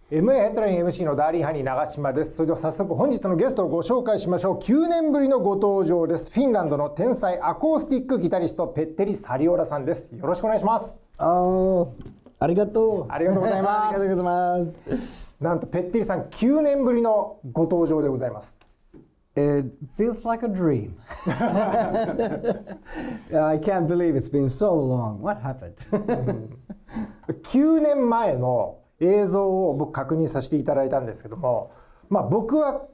MA ヘッドライン MC のダーリンハニー長嶋です。それでは早速本日のゲストをご紹介しましょう。9年ぶりのご登場です。フィンランドの天才アコースティックギタリストペッテリサリオラさんです。よろしくお願いします。ありがとう。ありがとうございます。ありがとうございます。なんとペッテリさん9年ぶりのご登場でございます。It feels like a dream. I can't believe it's been so long. What happened? 9年前の映像を僕確認させていただいたんですけども、僕は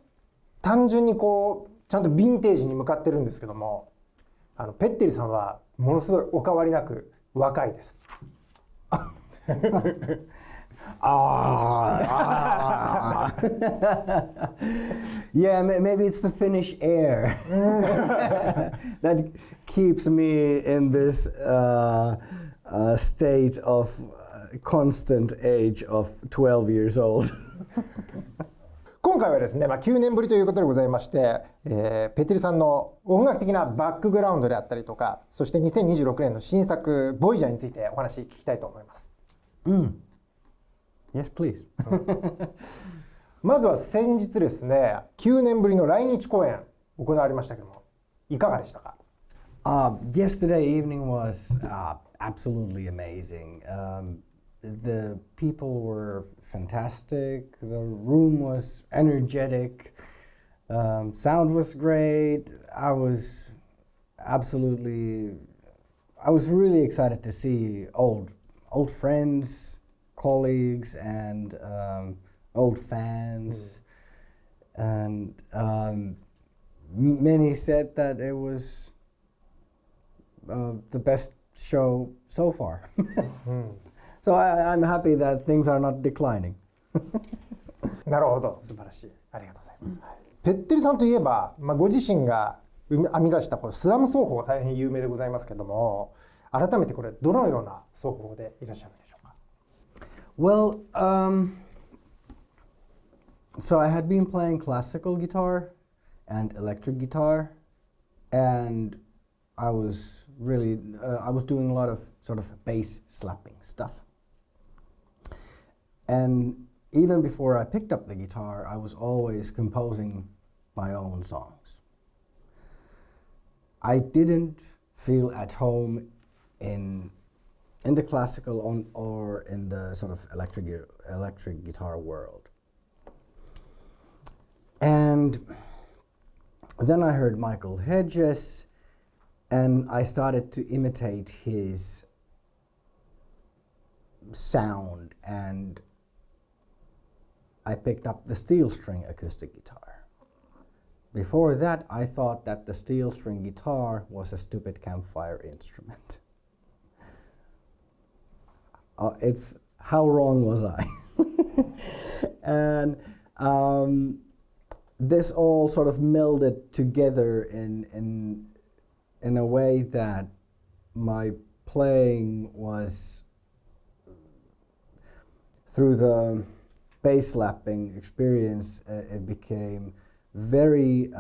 単純にこうちゃんとヴィンテージに向かってるんですけども、ペッテリさんはものすごいお変わりなく若いです。Yeah, maybe it's the Finnish air that keeps me in this state of constant age of 12 years old. 今回はですね、9年ぶりということでございまして、ペッテリさんの音楽的なバックグラウンドであったりとか、そして2026年の新作 Voyager についてお話聞きたいと思います。Yes, please. まずは先日ですね、9年ぶりの来日公演行われましたけども、いかがでしたか？Yesterday evening was absolutely amazing. The people were fantastic. The room was energetic. Sound was great. I was really excited to see old friends, colleagues, and old fans. And many said that it was the best show so far. So I'm happy that things are not declining. なるほど、素晴らしい。ありがとうございます。ペッテリさんといえば、ご自身が編み出したこのスラム奏法が大変有名でございますけども、改めてこれどのような奏法でいらっしゃるんでしょうか？Well, so I had been playing classical guitar and electric guitar, and I was doing a lot of sort of bass slapping stuff. And even before I picked up the guitar, I was always composing my own songs. I didn't feel at home in the classical or in the sort of electric guitar world. And then I heard Michael Hedges, and I started to imitate his sound, and I picked up the steel string acoustic guitar. Before that, I thought that the steel string guitar was a stupid campfire instrument. How wrong was I? And this all sort of melded together in a way that my playing was, through the bass slapping experience, it became very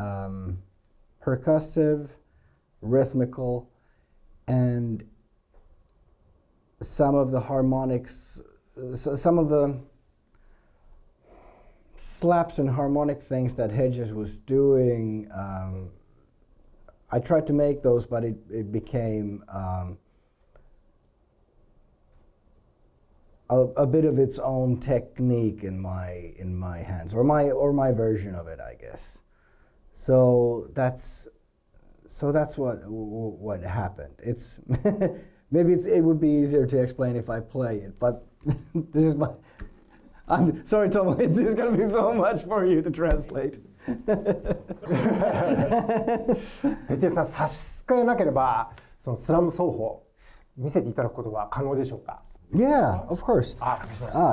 percussive, rhythmical, and some of the harmonics, some of the slaps and harmonic things that Hedges was doing, I tried to make those, but it became a bit of its own technique in my hands, or my version of it, I guess. So that's what happened. It's maybe it would be easier to explain if I play it, but this is I'm sorry, Tom. This is going to be so much for you to translate. ペッテリさん、差し支えなければそのスラム奏法見せていただくことは可能でしょうか？Yeah, of course.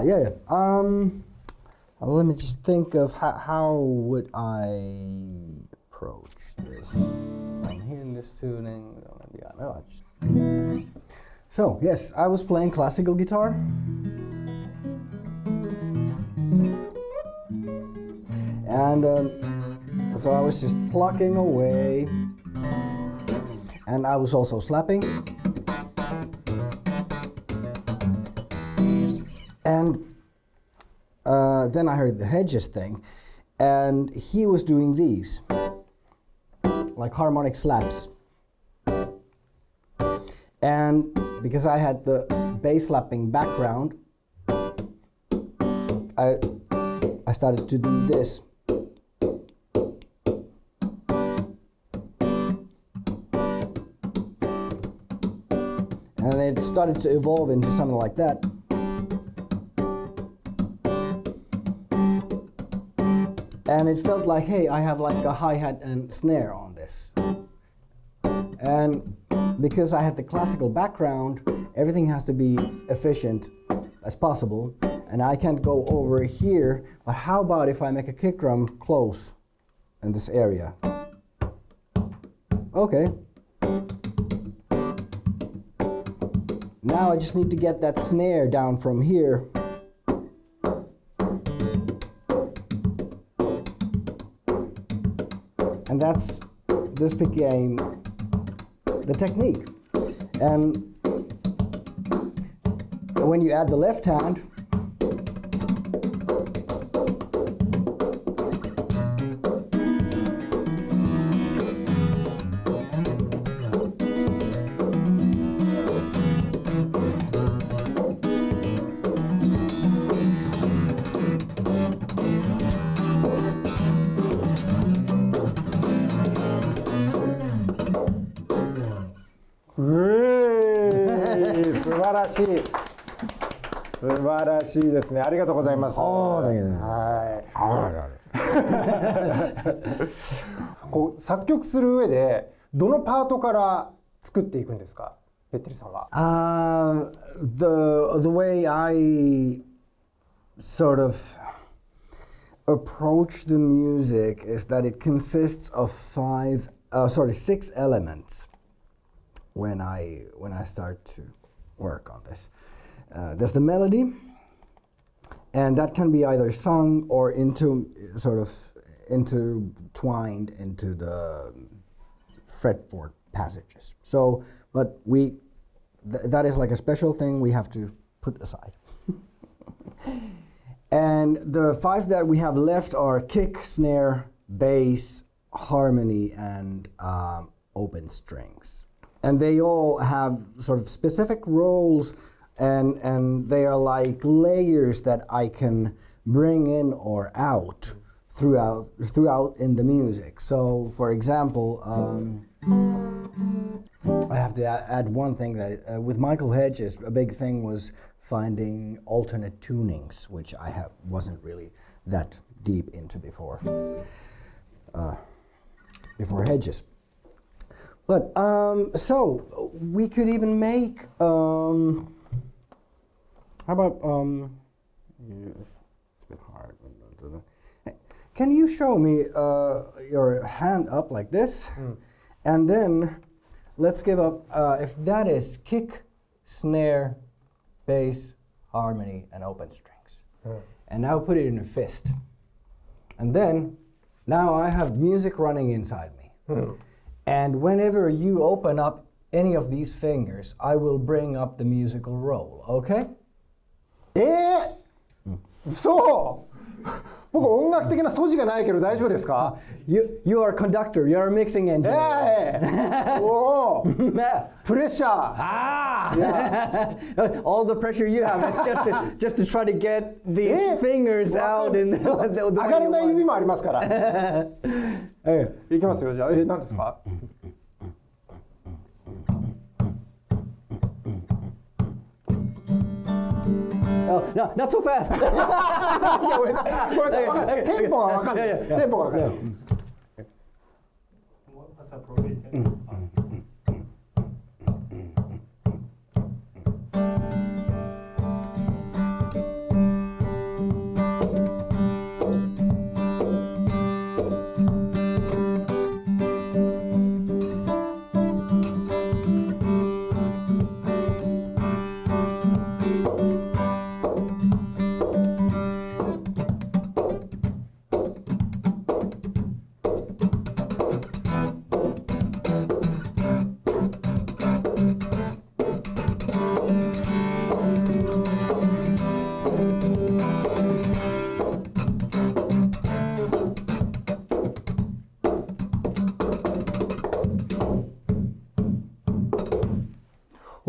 Yeah. Let me just think of how would I approach this. I'm hearing this tuning. So yes, I was playing classical guitar. And so I was just plucking away, and I was also slapping. And then I heard the Hedges thing, and he was doing these, like harmonic slaps. And because I had the bass slapping background, I started to do this. And it started to evolve into something like that. And it felt like, hey, I have like a hi-hat and snare on this. And because I had the classical background, everything has to be efficient as possible. And I can't go over here, but how about if I make a kick drum close in this area? Okay. Now I just need to get that snare down from here. And this became the technique. And when you add the left hand,素晴らしい。素晴らしいですね。ありがとうございます。はい。こう作曲する上でどのパートから作っていくんですか、ペッテリさんは。The way I sort of approach the music is that it consists of 6 elements. When I start to work on this, there's the melody, and that can be either sung or intertwined into the fretboard passages. So, but that is like a special thing we have to put aside. And the 5 that we have left are kick, snare, bass, harmony, and open strings. And they all have sort of specific roles, and they are like layers that I can bring in or out throughout in the music. So, for example, I have to add one thing that with Michael Hedges, a big thing was finding alternate tunings, which I wasn't really that deep into before Hedges. But so we could even make how about it's a bit hard. Can you show me your hand up like this? And then let's give up if that is kick, snare, bass, harmony, and open strings. And now put it in a fist. And then now I have music running inside me. And whenever you open up any of these fingers, I will bring up the musical roll, okay? そう。僕音楽的な素地がないけど大丈夫ですか？ You are a conductor, you are a mixing engineer. おお。プレッシャー。Yeah. All the pressure you have is just to try to get these fingers out in the way you want. 上がれない指もありますから。いきますよ。じゃあ何ですか？Oh, no, not so fast. ごめんなさい。テンポがわかんない。テンポがわかんない。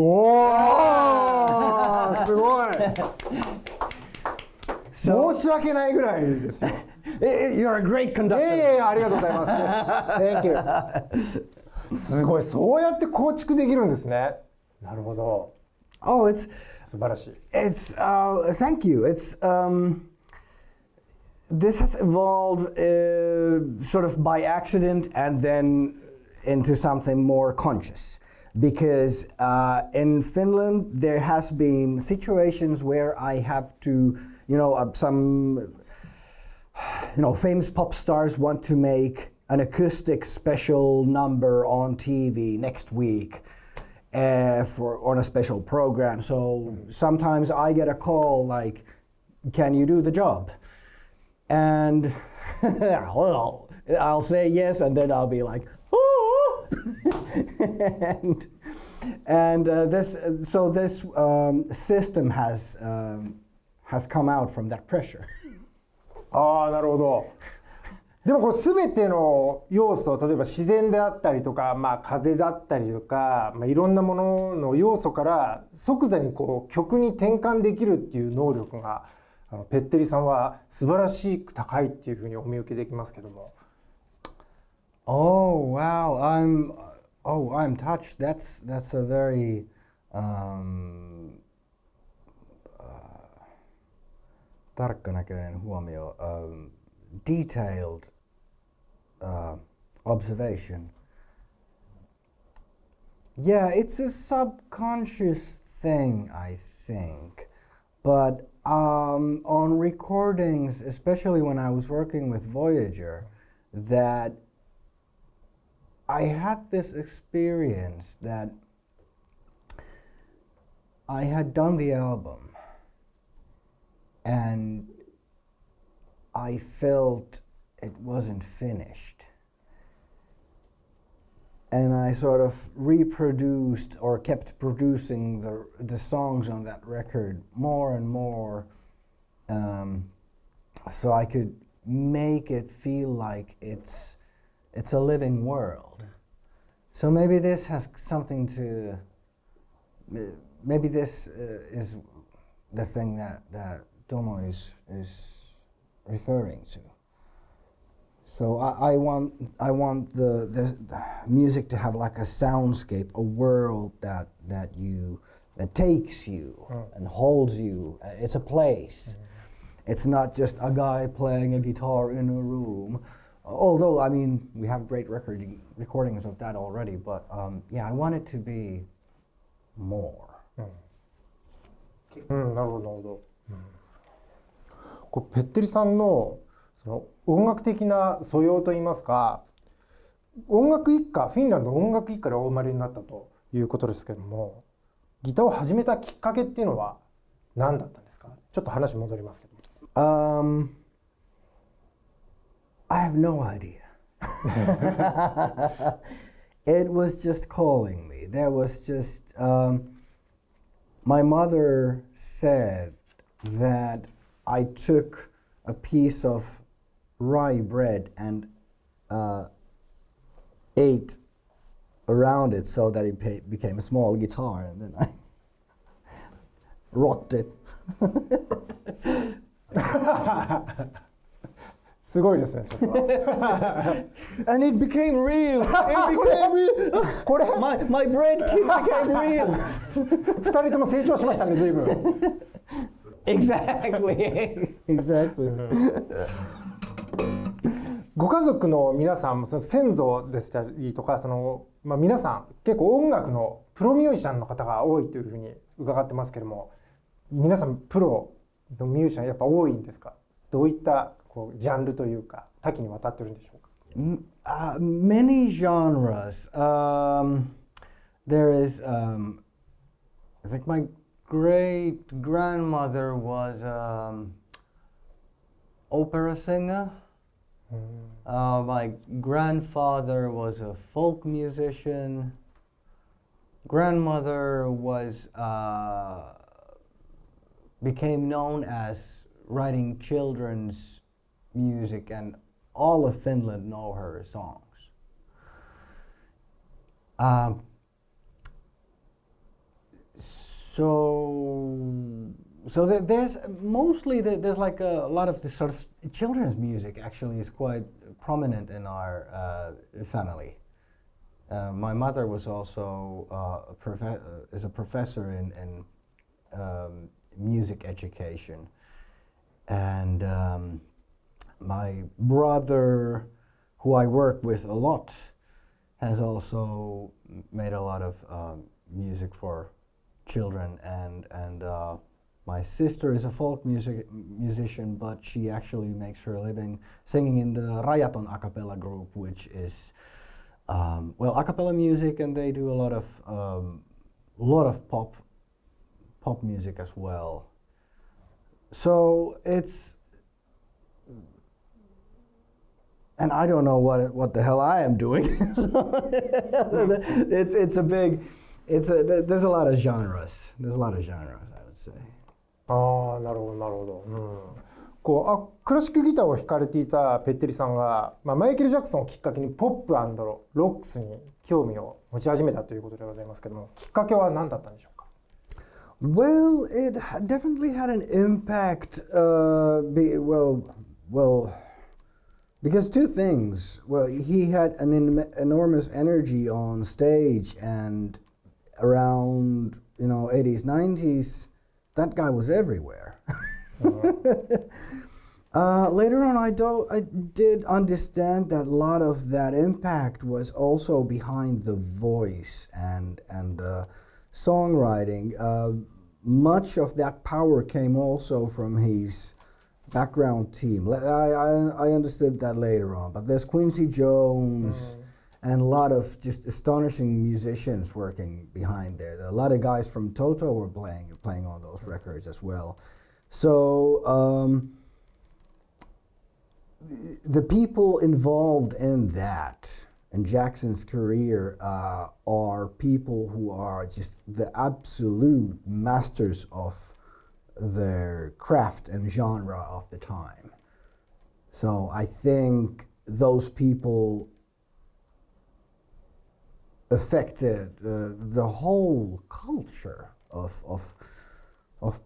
おーすごい申し訳ないぐらいですよ。You're a great conductor. ありがとうございます。Thank you. すごい、そうやって構築できるんですね。なるほど。Oh, it's 素晴らしい。It's thank you. It's this has evolved sort of by accident and then into something more conscious. Because in Finland there has been situations where I have to, some famous pop stars want to make an acoustic special number on TV next week. On a special program. So sometimes I get a call like, can you do the job? And well, I'll say yes, and then I'll be like, oh! and this system has come out from that pressure. ああ、なるほど。でもこれ全ての要素、例えば自然であったりとか、風だったりとか、いろんなものの要素から即座に曲に転換できるっていう能力がペッテリさんは素晴らしく高いっていうふうにお見受けできますけども。Oh wow, I'm touched. That's a very tarkkanäköinen huomio. Detailed observation. Yeah, it's a subconscious thing, I think. But on recordings, especially when I was working with Voyager, that I had this experience that I had done the album and I felt it wasn't finished. And I sort of reproduced or kept producing the songs on that record more and more, so I could make it feel like it's a living world. So maybe this has something to, maybe this is the thing that Tomo is referring to. So I want the music to have like a soundscape, a world that takes you and holds you. It's a place. It's not just a guy playing a guitar in a room. Although I mean we have great recordings of that already, but yeah, I want it to be more. なるほどなるほど。こうペッテリさんのその音楽的な素養といいますか、音楽一家、フィンランドの音楽一家でお生まれになったということですけども、ギターを始めたきっかけっていうのは何だったんですか？ちょっと話戻りますけど。I have no idea. It was just calling me. There was just my mother said that I took a piece of rye bread and ate around it so that it became a small guitar, and then I rocked it. すごいですね、それは。And it became real. It became real. これ My bread became real. 二人とも成長しましたね、随分。Exactly. Exactly. ご家族の皆さんもその先祖でしたりとか皆さん結構音楽のプロミュージシャンの方が多いというふうに伺ってますけども、皆さんプロのミュージシャンやっぱ多いんですか？どういったジャンルというか多岐にわたってるんでしょうか？Many genres. There is, I think my great grandmother was opera singer. My grandfather was a folk musician. Grandmother became known as writing children's music, and all of Finland know her songs. there's mostly there's like a lot of this sort of children's music actually is quite prominent in our family. My mother was also is a professor in music education, and my brother, who I work with a lot, has also made a lot of music for children, and my sister is a folk musician, but she actually makes her living singing in the Rajaton a cappella group, which is a cappella music, and they do a lot of pop music as well. So it's, and I don't know what the hell I am doing. There's a lot of genres. There's a lot of genres, I would say. ああ、なるほどなるほど。クラシックギターを弾かれていたペッテリさんが、マイケル・ジャクソンをきっかけにポップ&ロックスに興味を持ち始めたということでございますけども、きっかけは何だったんでしょうか？ Well, it definitely had an impact. Because two things. Well, he had an enormous energy on stage, and around 80s, 90s, that guy was everywhere. Later on, I did understand that a lot of that impact was also behind the voice and songwriting. Much of that power came also from his background team. I understood that later on, but there's Quincy Jones and a lot of just astonishing musicians working behind there. A lot of guys from Toto were playing on those records as well. So the people involved in that, in Jackson's career, are people who are just the absolute masters of their craft and genre of the time. So I think those people affected the whole culture of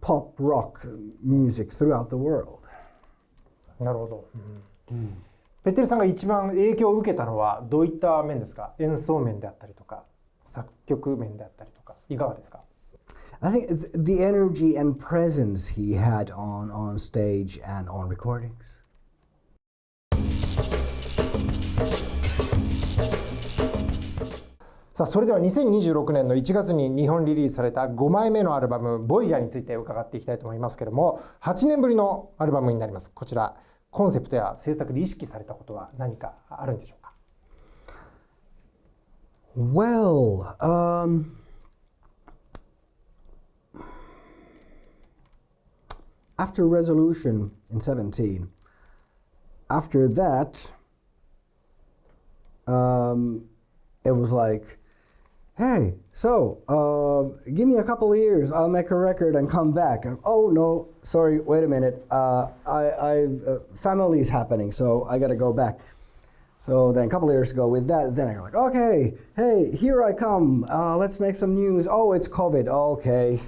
pop rock music throughout the world. なるほど。ペッテリさんが一番影響を受けたのはどういった面ですか？演奏面であったりとか、作曲面であったりとか、いかがですか？ I think it's the energy and presence he had on stage and on recordings. さあ、それでは2026年の1月に日本リリースされた5枚目のアルバム「Voyager」について伺っていきたいと思いますけれども、8年ぶりのアルバムになります。こちらコンセプトや制作で意識されたことは何かあるんでしょうか？ Well, after Resolution in 17, after that, it was like, hey, so give me a couple of years, I'll make a record and come back. Oh no, sorry, wait a minute, family's happening, so I gotta go back. So then a couple of years ago with that, then I go like, okay, hey, here I come, let's make some news. Oh, it's COVID, okay,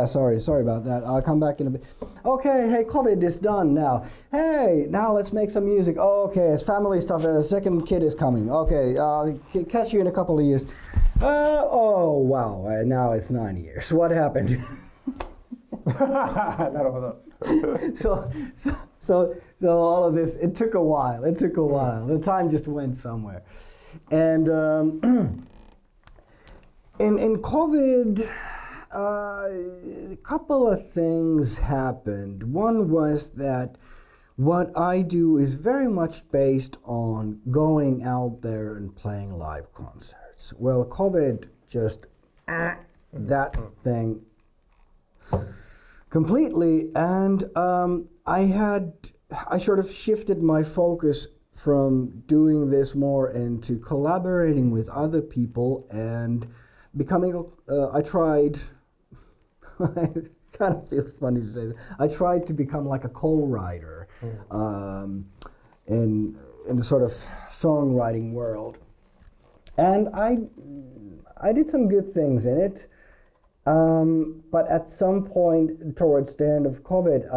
sorry about that, I'll come back in a bit. Okay, hey, COVID is done now. Hey, now let's make some music. Okay, it's family stuff, the second kid is coming. Okay, catch you in a couple of years. Oh, wow, now it's 9 years. What happened? なるほど。So all of this, it took a while. The time just went somewhere. And in COVID, a couple of things happened. One was that what I do is very much based on going out there and playing live concerts. Well, COVID just that thing completely, and I sort of shifted my focus from doing this more into collaborating with other people and becoming I tried it kind of feels funny to say this. I tried to become like a co-writer in the sort of songwriting world, and I did some good things in it. But at some point towards the end of COVID,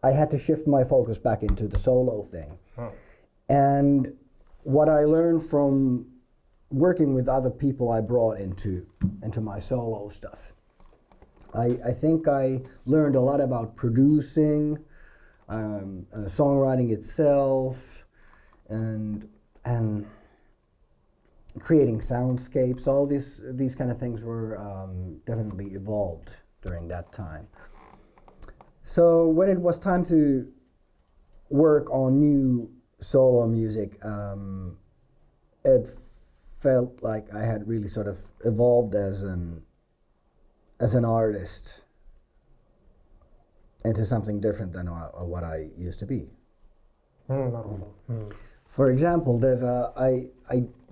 I had to shift my focus back into the solo thing. And what I learned from working with other people, I brought into my solo stuff. I think I learned a lot about producing, songwriting itself, and creating soundscapes. All these kind of things were definitely evolved during that time. So when it was time to work on new solo music, it felt like I had really sort of evolved as an artist into something different than what I used to be. For example, I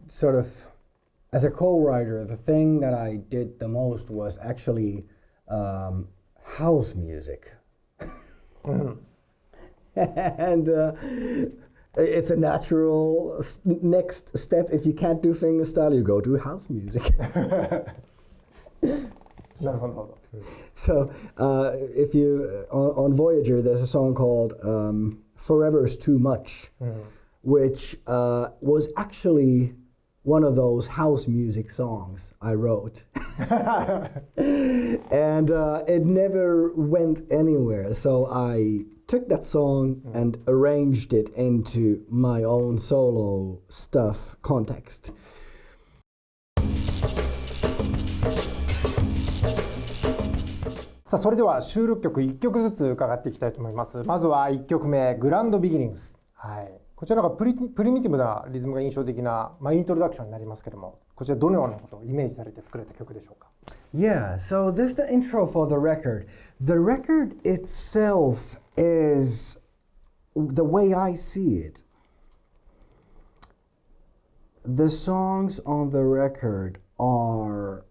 sort of, as a co-writer, the thing that I did the most was actually house music. And it's a natural next step. If you can't do fingerstyle, you go to house music. So if you on Voyager, there's a song called "Forever's Too Much," which was actually one of those house music songs I wrote. And it never went anywhere, so I took that song and arranged it into my own solo stuff context. さあそれでは収録曲1曲ずつ伺っていきたいと思います。まずは1曲目グランドビギニングス、はい、こちらがプリミティブなリズムが印象的な、イントロダクションになりますけども、こちらどのようなことをイメージされて作られた曲でしょうか？ Yeah, so this is the intro for the record. The record itself is, the way I see it, the songs on the record are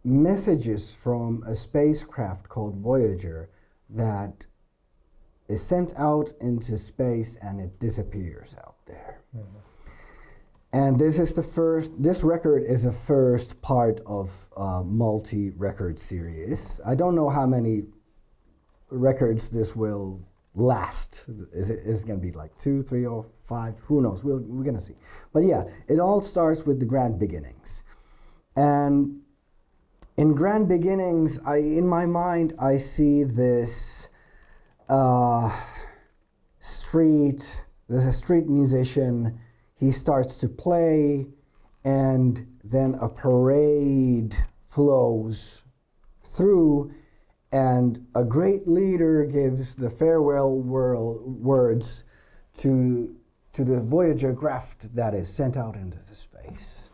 messages from a spacecraft called Voyager that is sent out into space and it disappears out there. And this record is the first part of a multi-record series. I don't know how many records this will last. Is it going to be like 2, 3, or 5? Who knows? We're going to see. But yeah, it all starts with the grand beginnings. And in grand beginnings, in my mind, I see this there's a street musician. He starts to play, and then a parade flows through, and a great leader gives the farewell words to the Voyager craft that is sent out into the space.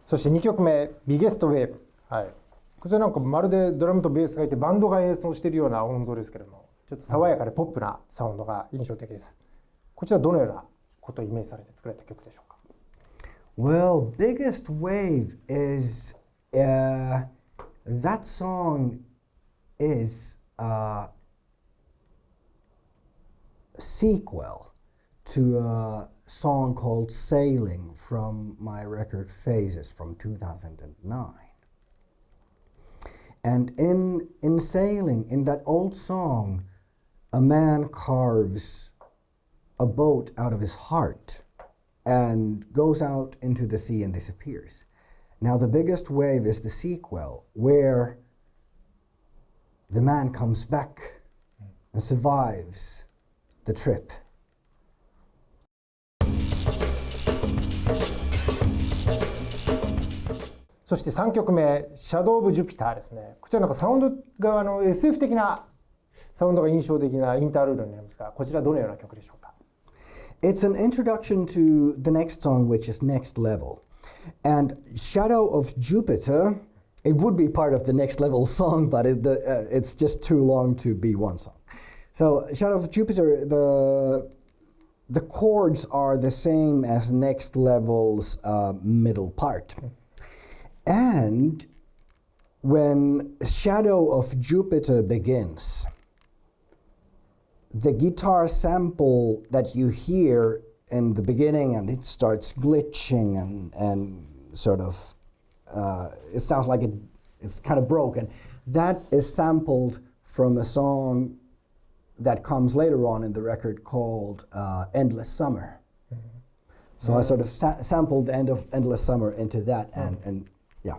そして2曲目ビゲストウェーブ、はい、こちらなんかまるでドラムとベースがいてバンドが演奏しているような音像ですけれども、ちょっと爽やかでポップなサウンドが印象的です。こちらどのようなことをイメージされて作られた曲でしょうか？ Well, Biggest Wave is that song is a sequel to a song called Sailing from my record Phases from 2009. And in Sailing, in that old song, a man carves a boat out of his heart and goes out into the sea and disappears. Now the Biggest Wave is the sequel where the man comes back and survives the trip. そして3曲目シャドウ・オブ・ジュピターですね。こちらなんかサウンドがSF 的なサウンドが印象的なインタールードになりますが、こちらどのような曲でしょうか？ It's an introduction to the next song, which is Next Level. And Shadow of Jupiter, it would be part of the Next Level song, but it's just too long to be one song. So Shadow of Jupiter, the chords are the same as Next Level's middle part. And when Shadow of Jupiter begins, the guitar sample that you hear in the beginning and it starts glitching and sort of it sounds like it's kind of broken. That is sampled from a song that comes later on in the record called Endless Summer. So I sort of sampled the end of Endless Summer into that and yeah.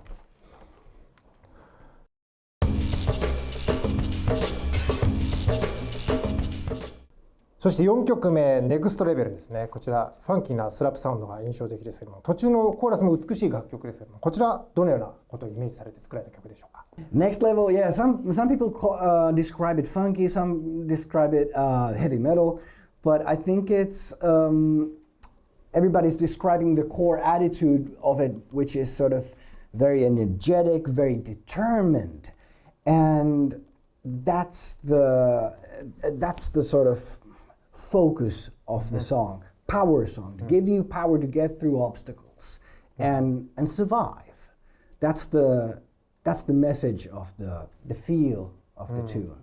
そして4曲目、ネクストレベルですね。こちら、ファンキーなスラップサウンドが印象的ですけども、途中のコーラスも美しい楽曲ですけども、こちら、どのようなことをイメージされて作られた曲でしょうか？ Next level, yeah, some people describe it funky, some describe it heavy metal, but I think it's everybody's describing the core attitude of it, which is sort of very energetic, very determined, and that's the sort of focus of the song, power song, to give you power to get through obstacles and survive. That's the message of the feel of the tune.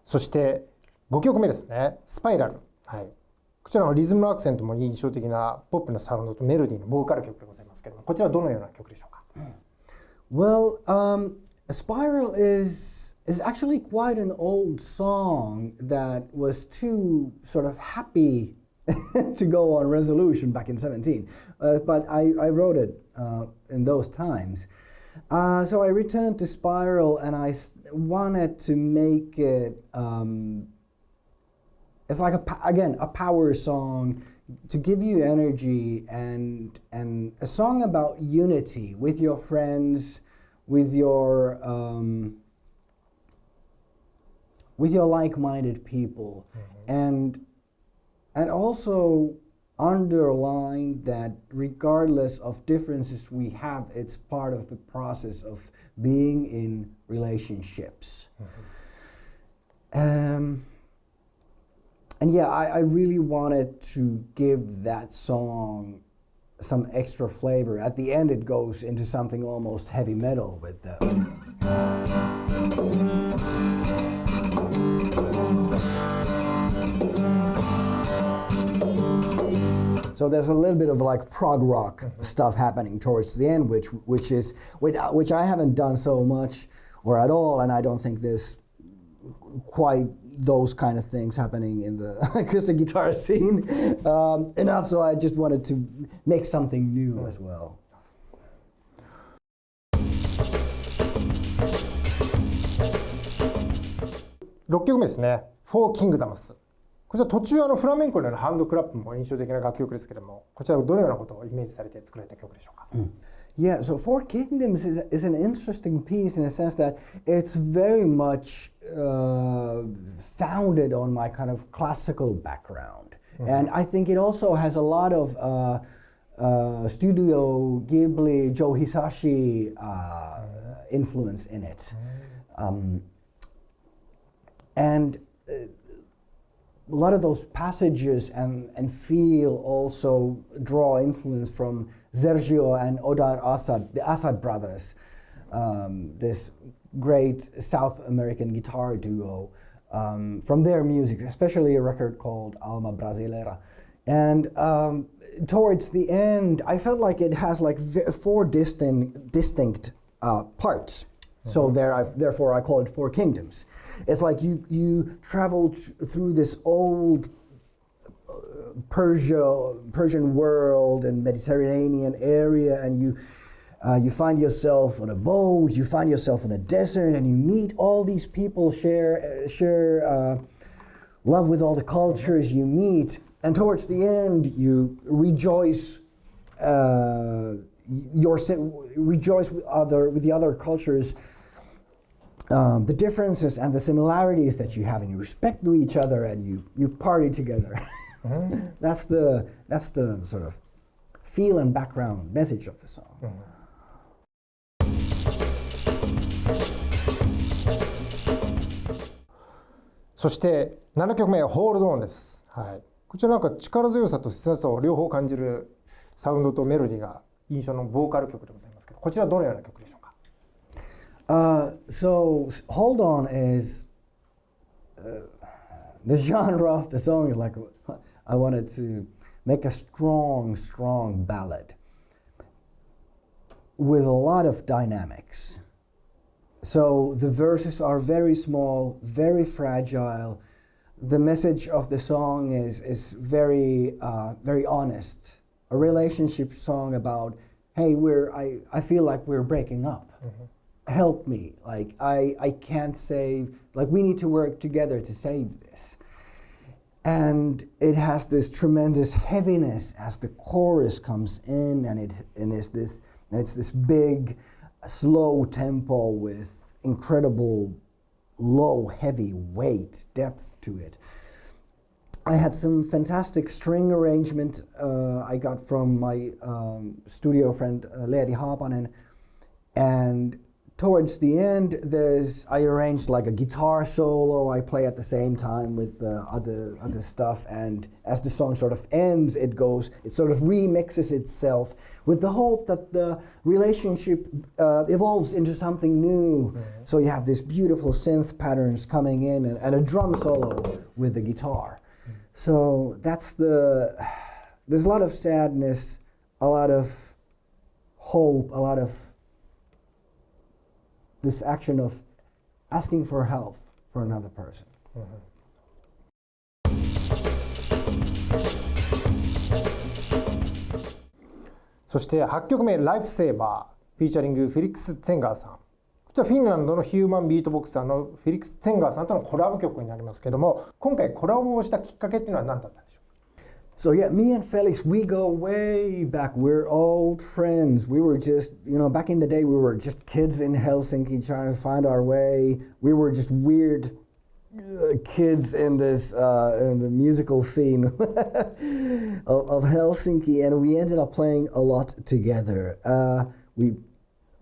そして5曲目ですね、スパイラル。はい。こちらのリズムのアクセントも印象的なポップなサウンドとメロディーのボーカル曲でございますけれども、こちらはどのような曲でしょうか？ Well, Spiral is actually quite an old song that was too sort of happy to go on Resolution back in 17. But I wrote it in those times. So I returned to Spiral and I wanted to make it, it's like a power song to give you energy and a song about unity with your friends, with your like-minded people, and also underline that regardless of differences we have, it's part of the process of being in relationships. And yeah, I really wanted to give that song some extra flavor. At the end, it goes into something almost heavy metal with the. So there's a little bit of like prog rock stuff happening towards the end, which I haven't done so much or at all, and I don't think there's quite those kind of things happening in the acoustic guitar scene enough, so I just wanted to make something new as well. 6曲目ですね、Four Kingdoms。こちら途中フラメンコのようなハンドクラップも印象的な楽曲ですけれども、こちらはどのようなことをイメージされて作られた曲でしょうか？ Yeah, so Four Kingdoms is an interesting piece in a sense that it's very much founded on my kind of classical background. And I think it also has a lot of Studio Ghibli, Joe Hisashi influence in it. And a lot of those passages and feel also draw influence from Sergio and Odar Assad, the Assad brothers, this great South American guitar duo, from their music, especially a record called Alma Brasileira. And towards the end, I felt like it has like four distinct parts. So therefore I call it Four Kingdoms. It's like you travel through this old Persian world and Mediterranean area, and you find yourself on a boat, you find yourself in a desert, and you meet all these people, share love with all the cultures you meet, and towards the end you rejoice with the other cultures, the differences and the similarities that you have, and you respect to each other, and you party together. That's the sort of feel and background message of the song. そして7曲目はホールドオンです。はい。こちらなんか力強さと切なさを両方感じるサウンドとメロディーが印象のボーカル曲でございますけど、こちらどのような曲でしょうか。So Hold On is the genre of the song is like I wanted to make a strong ballad with a lot of dynamics. So the verses are very small, very fragile. The message of the song is very honest. A relationship song about, hey, I feel like we're breaking up. Help me. Like I can't save. Like we need to work together to save this. And it has this tremendous heaviness as the chorus comes in, and it's this big, slow tempo with incredible low, heavy weight, depth to it. I had some fantastic string arrangement I got from my studio friend Leevi Haapanen, and towards the end I arranged like a guitar solo I play at the same time with other stuff, and as the song sort of ends it sort of remixes itself with the hope that the relationship evolves into something new. So you have these beautiful synth patterns coming in and a drum solo with the guitar. So there's a lot of sadness, a lot of hope, a lot of this action of asking for help for another person. そして8曲目「ライフセーバー」フィーチャリングフェリックス・ツェンガーさん。こちらフィンランドのヒューマンビートボクサーのフェリックス・ツェンガーさんとのコラボ曲になりますけども、今回コラボをしたきっかけっていうのは何だったんでしょうか。So yeah, me and Felix, we go way back. We're old friends. We were just, back in the day, we were just kids in Helsinki trying to find our way. We were just weird kids in the musical scene of Helsinki, and we ended up playing a lot together.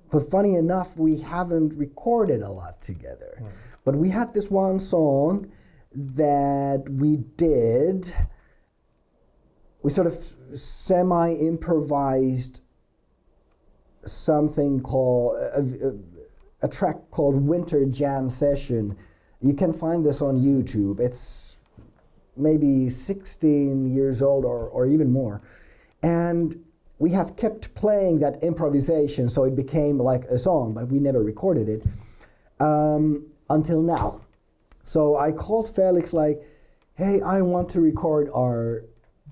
But funny enough, we haven't recorded a lot together. But we had this one song that we did. We sort of semi-improvised something called a track called Winter Jam Session. You can find this on YouTube. It's maybe 16 years old or even more. And we have kept playing that improvisation, so it became like a song, but we never recorded it until now. So I called Felix like, hey, I want to record our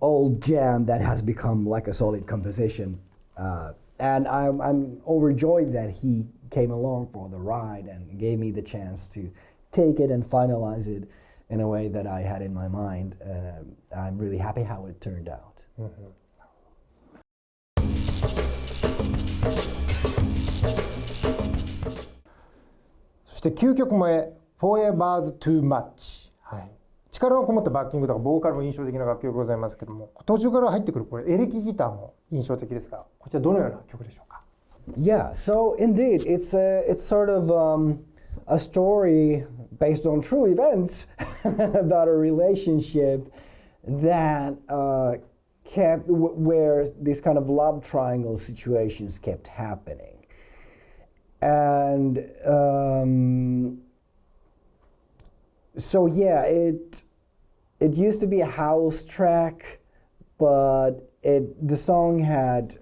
old jam that has become like a solid composition. And I'm overjoyed that he came along for the ride and gave me the chance to take it and finalize it in a way that I had in my mind. I'm really happy how it turned out. そして9曲目「Voyager's Too Much」、力のこもったバッキングとかボーカルも印象的な楽曲でございますけども、途中から入ってくるこれエレキギターも印象的ですが、こちらどのような曲でしょうか。 Yeah, so indeed, it's sort of a story based on true events about a relationship that where these kind of love triangle situations kept happening. And so yeah, it used to be a house track, but the song had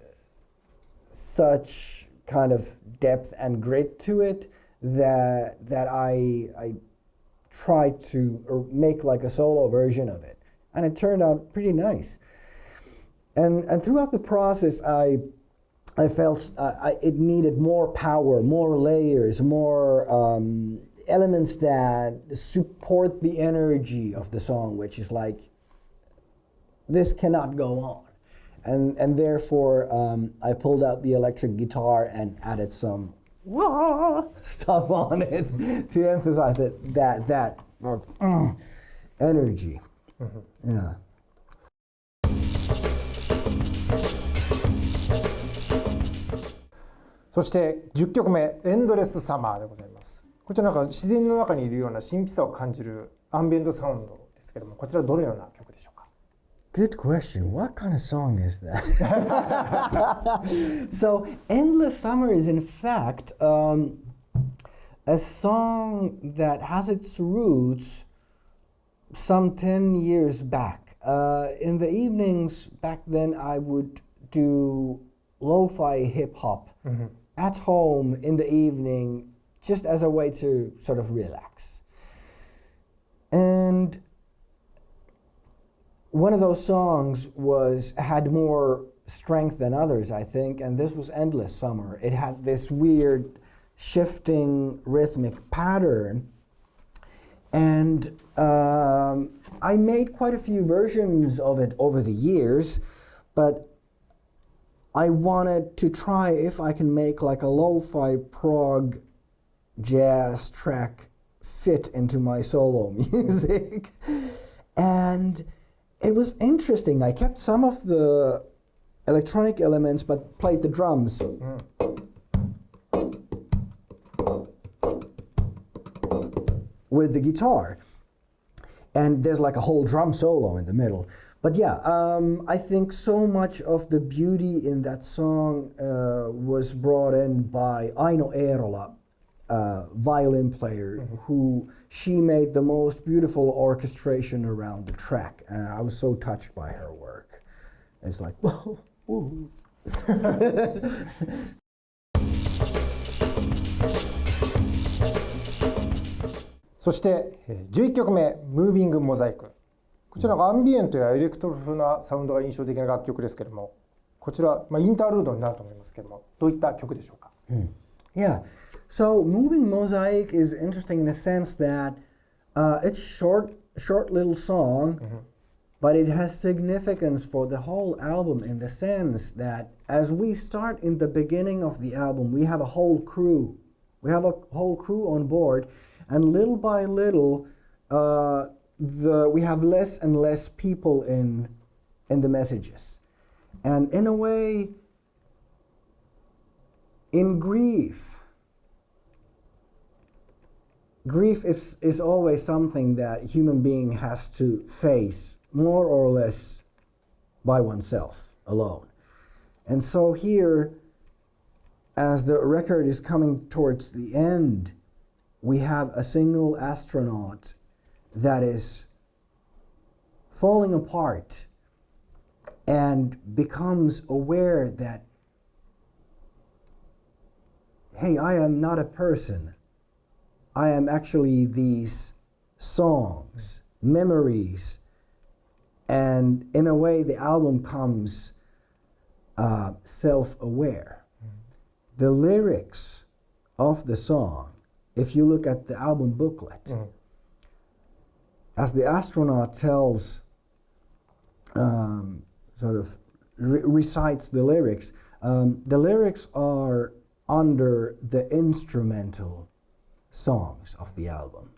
such kind of depth and grit to it that I tried to make like a solo version of it, and it turned out pretty nice. And throughout the process, I felt it needed more power, more layers, more elements that support the energy of the song, which is like, this cannot go on. And therefore, I pulled out the electric guitar and added some stuff on it to emphasize that energy. Yeah. そして10曲目「エンドレスサマー」でございます。こちらなんか自然の中にいるような神秘さを感じるアンビエントサウンドですけども、こちらどのような曲でしょうか。Good question. What kind of song is that? So, Endless Summer is in fact a song that has its roots some 10 years back. In the evenings back then, I would do lo-fi hip-hop at home in the evening just as a way to sort of relax. And one of those songs had more strength than others, I think, and this was Endless Summer. It had this weird shifting rhythmic pattern, and I made quite a few versions of it over the years, but I wanted to try if I can make like a lo-fi prog jazz track fit into my solo music. And it was interesting. I kept some of the electronic elements but played the drums. With the guitar. And there's like a whole drum solo in the middle. But yeah, I think so much of the beauty in that song was brought in by Aino Eerola, violin player, who she made the most beautiful orchestration around the track. And I was so touched by her work. It's like, whoa, whoa. そして11曲目「ムービングモザイク」。こちらがアンビエントやエレクトロ風なサウンドが印象的な楽曲ですけれども、こちら、インタールードになると思いますけれども、どういった曲でしょうか？ Yeah, so Moving Mosaic is interesting in the sense that it's short little song, but it has significance for the whole album in the sense that as we start in the beginning of the album, we have a whole crew. We have a whole crew on board, and little by little, we have less and less people in the messages. And in a way, in grief is always something that human being has to face more or less by oneself alone. And so here, as the record is coming towards the end, we have a single astronaut that is falling apart and becomes aware that, hey, I am not a person. I am actually these songs, memories, and in a way the album comes self-aware. The lyrics of the song, if you look at the album booklet, as the astronaut tells, sort of recites the lyrics are under the instrumental songs of the album.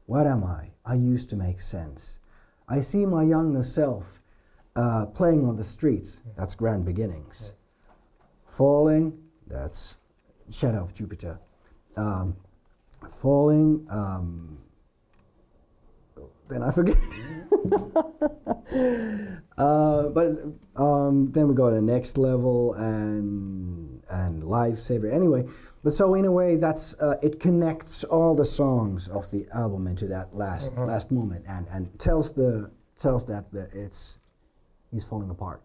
What am I? I used to make sense. I see my younger self playing on the streets. That's Grand Beginnings. Falling, that's Shadow of Jupiter. Falling, then I forget. But then we go to the next level and Lifesaver. Anyway, but so in a way that's it connects all the songs of the album into that last moment and tells that he's falling apart.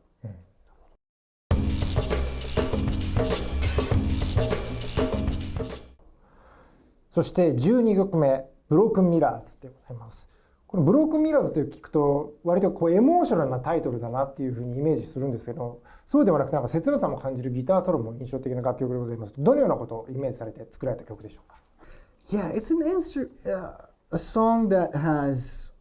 そして12曲目「ブロークンミラーズ」でございます。この「ブロークンミラーズ」と聞くと割とこうエモーショナルなタイトルだなっていうふうにイメージするんですけど、そうではなくてなんか切なさも感じるギターソロも印象的な楽曲でございます。どのようなことをイメージされて作られた曲でしょうか？ Yeah, it's a song that has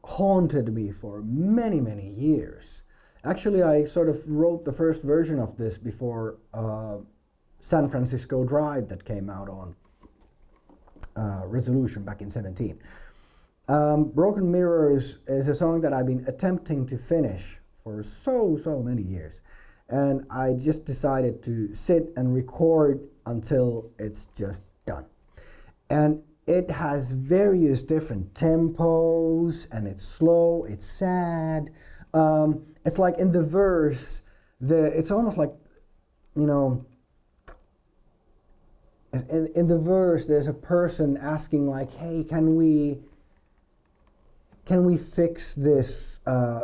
haunted me for many, many years. Actually, I sort of wrote the first version of this before San Francisco Drive that came out on Resolution back in 2017. Broken Mirrors is a song that I've been attempting to finish for so many years. And I just decided to sit and record until it's just done. And it has various different tempos, and it's slow, it's sad, It's like in the verse, it's almost like, you know, in the verse there's a person asking like, hey, can we fix this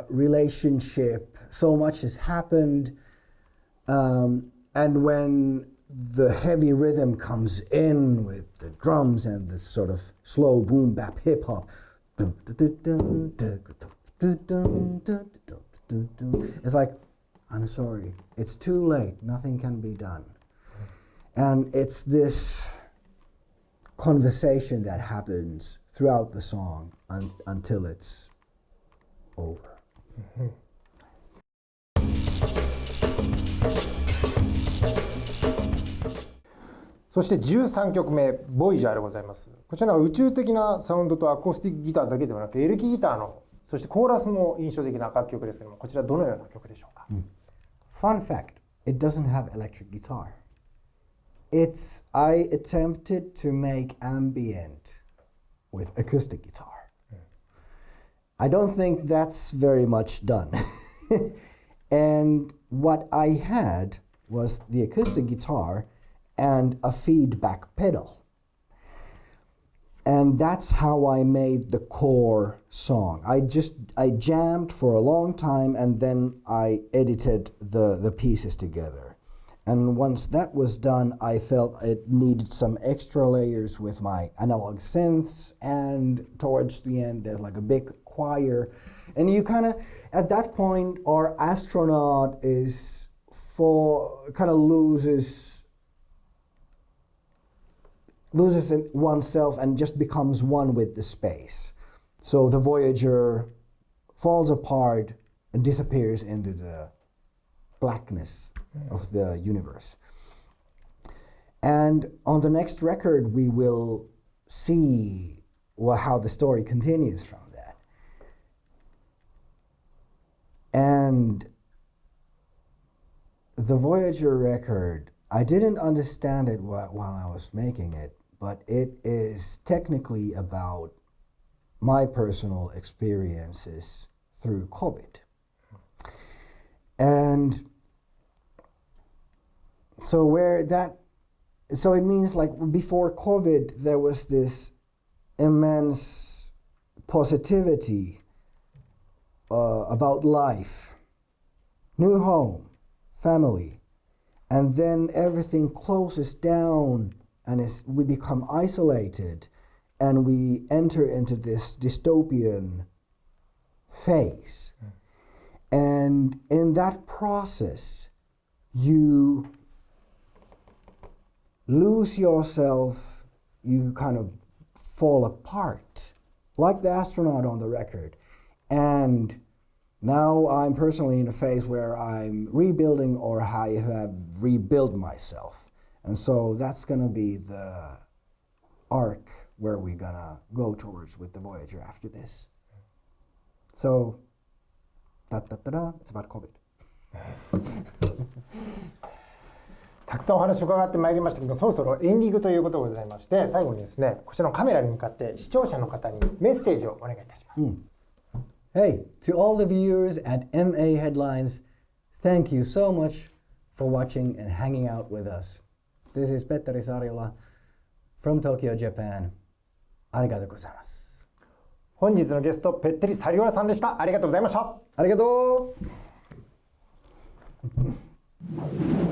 relationship? So much has happened. And when the heavy rhythm comes in with the drums and this sort of slow boom bap hip hop, it's like, I'm sorry, it's too late, nothing can be done. And it's this conversation that happens throughout the song until it's over. Mm-hmm. そして13曲目「Voyager」でございます。こちらは宇宙的なサウンドとアコースティックギターだけではなくエレキギターのそしてコーラスも印象的な楽曲ですけども、こちらどのような曲でしょうか。Fun fact, it doesn't have electric guitar. I attempted to make ambient with acoustic guitar. I don't think that's very much done. And what I had was the acoustic guitar and a feedback pedal. And that's how I made the core song. I jammed for a long time and then I edited the pieces together. And once that was done, I felt it needed some extra layers with my analog synths, and towards the end there's like a big choir. And you kind of, at that point, our astronaut loses in oneself and just becomes one with the space. So the Voyager falls apart and disappears into the blackness of the universe. And on the next record, we will see how the story continues from that. And the Voyager record, I didn't understand it while I was making it, but it is technically about my personal experiences through COVID. And so it means like before COVID, there was this immense positivity about life, new home, family, and then everything closes down and we become isolated and we enter into this dystopian phase. And in that process, you lose yourself, you kind of fall apart, like the astronaut on the record. And now I'm personally in a phase where I'm rebuilding, or I have rebuilt myself. And so that's going to be the arc where we're going to go towards with the Voyager after this. So, it's about COVID. たくさんお話を伺ってまいりましたけど、そろそろエンディングということでございまして、最後にですね、こちらのカメラに向かって視聴者の方にメッセージをお願いいたします。Hey, to all the viewers at MA Headlines, thank you so much for watching and hanging out with us. This is Petteri Sariola from Tokyo, Japan. ありがとうございます。本日のゲスト、ペッテリ・サリオラさんでした。ありがとうございました。ありがとう。